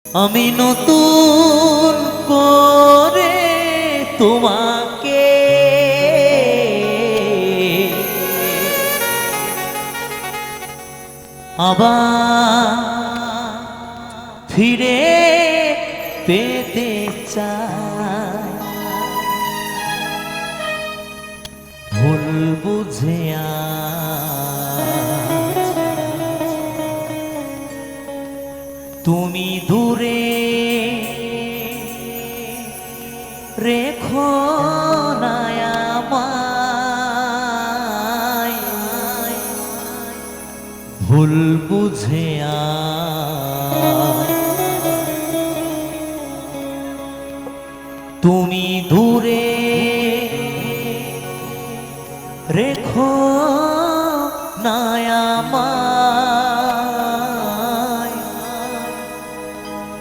আমি নতুন করে তোমাকে আবার ফিরে পেতে চাই, ভুল বুঝে তুমি দূরে রেখো না আমায়, ভুল বুঝে তুমি দূরে রেখো না আমায়।